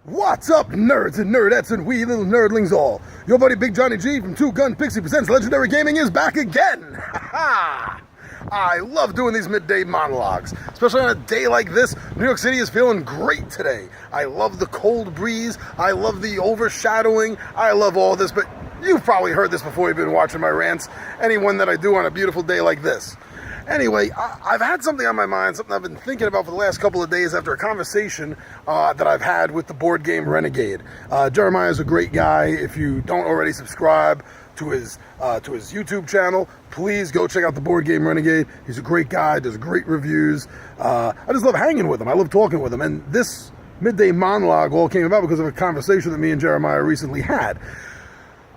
What's up, nerds and nerdettes and wee little nerdlings all? Your buddy Big Johnny G from Two Gun Pixie Presents Legendary Gaming is back again! Ha-ha! I love doing these midday monologues, especially on a day like this. New York City is feeling great today. I love the cold breeze, I love the overshadowing, I love all this, but you've probably heard this before you've been watching my rants, any one that I do on a beautiful day like this. Anyway, I've had something on my mind, something I've been thinking about for the last couple of days after a conversation that I've had with the board game Renegade. Jeremiah is a great guy. If you don't already subscribe to his YouTube channel, please go check out the board game Renegade. He's a great guy, does great reviews. I just love hanging with him. I love talking with him. And this midday monologue all came about because of a conversation that me and Jeremiah recently had.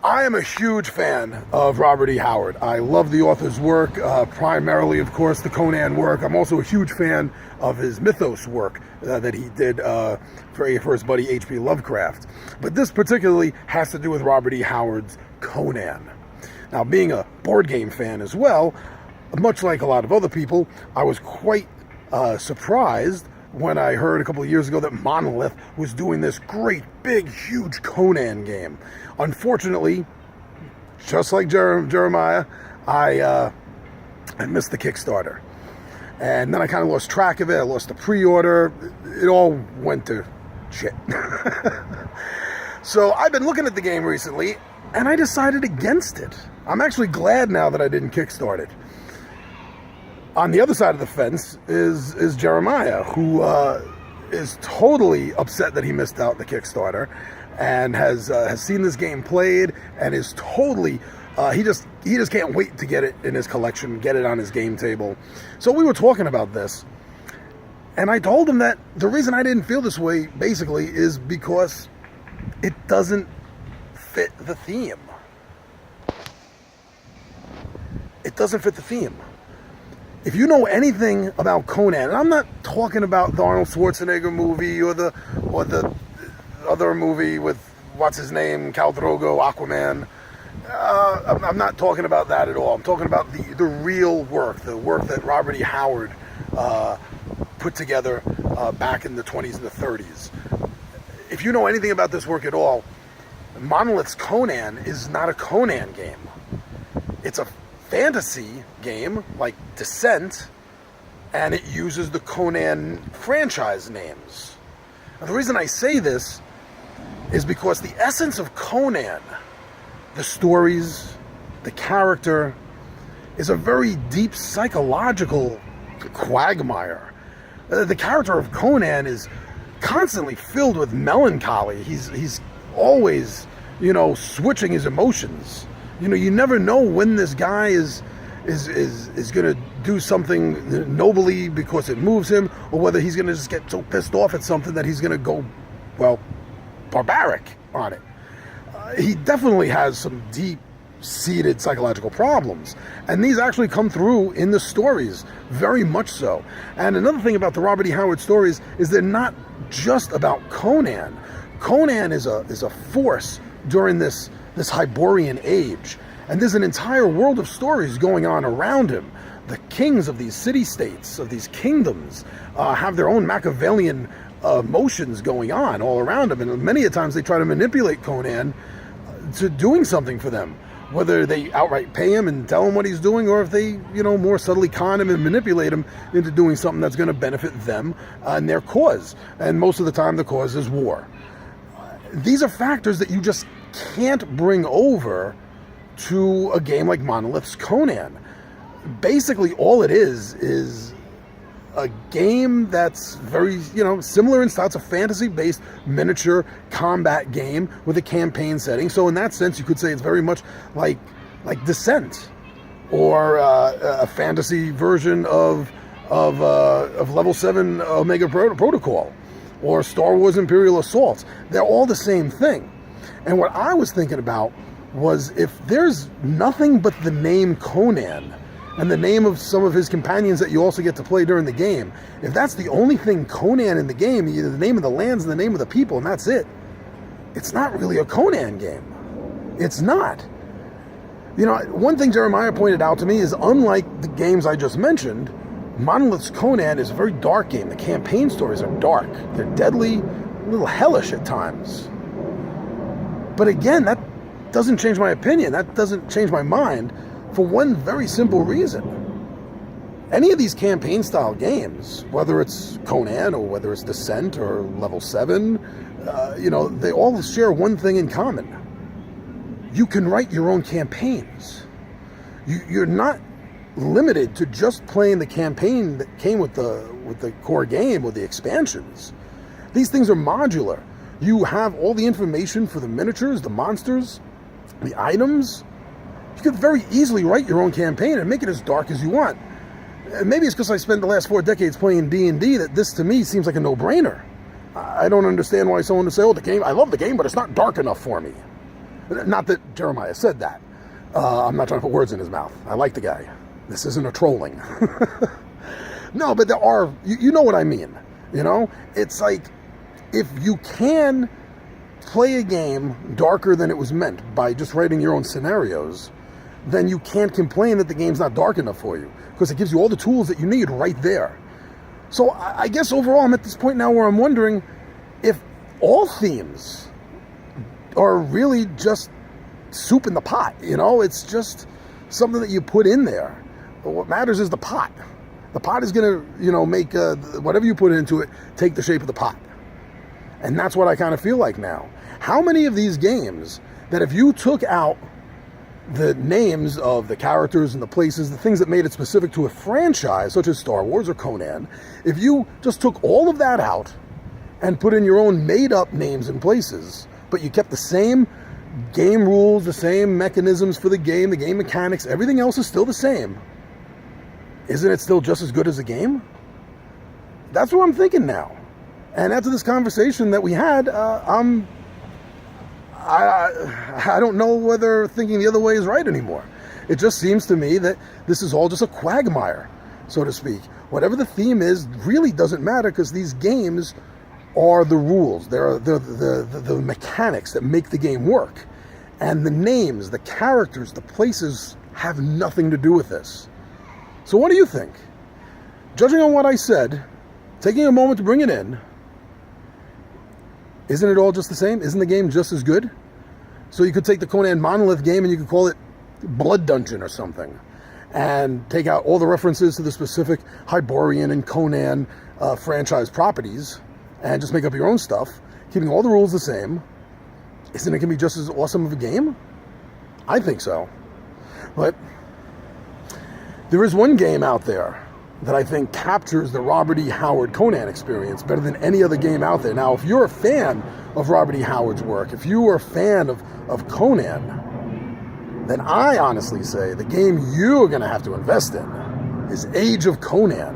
I am a huge fan of Robert E. Howard. I love the author's work, primarily, of course, the Conan work. I'm also a huge fan of his mythos work that he did for his buddy H.P. Lovecraft. But this particularly has to do with Robert E. Howard's Conan. Now, being a board game fan as well, much like a lot of other people, I was quite surprised when I heard a couple of years ago that Monolith was doing this great, big, huge Conan game. Unfortunately, just like Jeremiah, I missed the Kickstarter. And then I kind of lost track of it. I lost the pre-order. It all went to shit. So I've been looking at the game recently, and I decided against it. I'm actually glad now that I didn't kickstart it. On the other side of the fence is Jeremiah, who is totally upset that he missed out the Kickstarter, and has seen this game played, and is totally he just can't wait to get it in his collection, get it on his game table. So we were talking about this, and I told him that the reason I didn't feel this way basically is because it doesn't fit the theme. It doesn't fit the theme. If you know anything about Conan, and I'm not talking about the Arnold Schwarzenegger movie or the other movie with what's his name, Khal Drogo, Aquaman. I'm not talking about that at all. I'm talking about the real work, the work that Robert E. Howard put together back in the 20s and the 30s. If you know anything about this work at all, Monolith's Conan is not a Conan game. It's a fantasy game like Descent, and it uses the Conan franchise names. Now, the reason I say this is because the essence of Conan, the stories, the character, is a very deep psychological quagmire. The character of Conan is constantly filled with melancholy. He's always, switching his emotions. You never know when this guy is going to do something nobly because it moves him, or whether he's going to just get so pissed off at something that he's going to go, barbaric on it. He definitely has some deep-seated psychological problems, and these actually come through in the stories, very much so. And another thing about the Robert E. Howard stories is they're not just about Conan. Conan is a force during this Hyborian age, and there's an entire world of stories going on around him. The kings of these city-states, of these kingdoms, have their own Machiavellian motions going on all around him, and many a times they try to manipulate Conan to doing something for them, whether they outright pay him and tell him what he's doing, or if they, more subtly con him and manipulate him into doing something that's going to benefit them and their cause. And most of the time the cause is war. These are factors that you just can't bring over to a game like Monolith's Conan. Basically, all it is a game that's very, similar in style. It's a fantasy-based miniature combat game with a campaign setting. So in that sense, you could say it's very much like Descent, or a fantasy version of Level 7 Omega Protocol, or Star Wars Imperial Assault. They're all the same thing. And what I was thinking about was, if there's nothing but the name Conan and the name of some of his companions that you also get to play during the game, if that's the only thing Conan in the game, either the name of the lands and the name of the people, and that's it, it's not really a Conan game. It's not. One thing Jeremiah pointed out to me is, unlike the games I just mentioned, Monolith's Conan is a very dark game. The campaign stories are dark. They're deadly. little hellish at times. But again, that doesn't change my opinion. That doesn't change my mind for one very simple reason. Any of these campaign-style games, whether it's Conan or whether it's Descent or Level 7, they all share one thing in common. You can write your own campaigns. You're not limited to just playing the campaign that came with the core game or the expansions. These things are modular. You have all the information for the miniatures, the monsters, the items. You could very easily write your own campaign and make it as dark as you want. Maybe it's because I spent the last 4 decades playing D&D that this to me seems like a no-brainer. I don't understand why someone would say, the game, I love the game, but it's not dark enough for me. Not that Jeremiah said that. I'm not trying to put words in his mouth. I like the guy. This isn't a trolling. No, but there are, you know what I mean. It's like, if you can play a game darker than it was meant by just writing your own scenarios, then you can't complain that the game's not dark enough for you, because it gives you all the tools that you need right there. So I guess overall I'm at this point now where I'm wondering if all themes are really just soup in the pot. It's just something that you put in there. But what matters is the pot. The pot is going to, make whatever you put into it take the shape of the pot. And that's what I kind of feel like now. How many of these games that if you took out the names of the characters and the places, the things that made it specific to a franchise, such as Star Wars or Conan, if you just took all of that out and put in your own made-up names and places, but you kept the same game rules, the same mechanisms for the game mechanics, everything else is still the same, isn't it still just as good as a game? That's what I'm thinking now. And after this conversation that we had, I don't know whether thinking the other way is right anymore. It just seems to me that this is all just a quagmire, so to speak. Whatever the theme is really doesn't matter, because these games are the rules. They're the mechanics that make the game work. And the names, the characters, the places have nothing to do with this. So what do you think? Judging on what I said, taking a moment to bring it in, isn't it all just the same? Isn't the game just as good? So you could take the Conan Monolith game and you could call it Blood Dungeon or something, and take out all the references to the specific Hyborian and Conan franchise properties and just make up your own stuff, keeping all the rules the same. Isn't it going to be just as awesome of a game? I think so. But there is one game out there that I think captures the Robert E. Howard Conan experience better than any other game out there. Now, if you're a fan of Robert E. Howard's work, if you are a fan of Conan, then I honestly say the game you're going to have to invest in is Age of Conan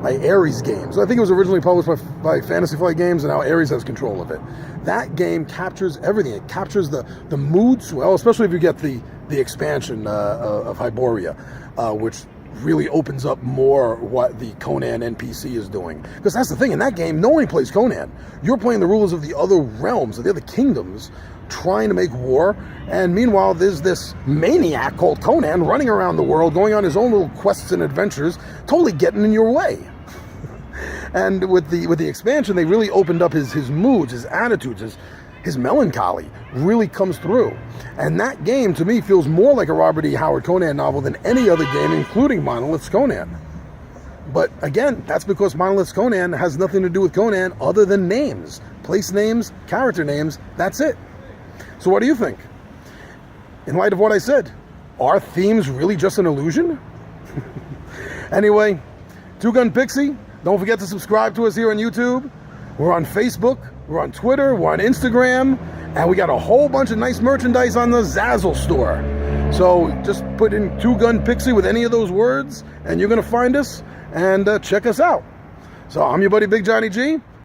by Ares Games. I think it was originally published by Fantasy Flight Games, and now Ares has control of it. That game captures everything. It captures the mood swell, especially if you get the expansion of Hyboria, which really opens up more what the Conan NPC is doing. Because that's the thing, in that game, no one plays Conan. You're playing the rulers of the other realms, of the other kingdoms, trying to make war, and meanwhile there's this maniac called Conan running around the world, going on his own little quests and adventures, totally getting in your way. And with the expansion, they really opened up his moods, his attitudes, his melancholy really comes through. And that game, to me, feels more like a Robert E. Howard Conan novel than any other game, including Monolith's Conan. But again, that's because Monolith's Conan has nothing to do with Conan other than names. Place names, character names, that's it. So what do you think? In light of what I said, are themes really just an illusion? Anyway, Two Gun Pixie, don't forget to subscribe to us here on YouTube. We're on Facebook, we're on Twitter, we're on Instagram, and we got a whole bunch of nice merchandise on the Zazzle store. So just put in Two Gun Pixie with any of those words, and you're going to find us, and check us out. So I'm your buddy Big Johnny G.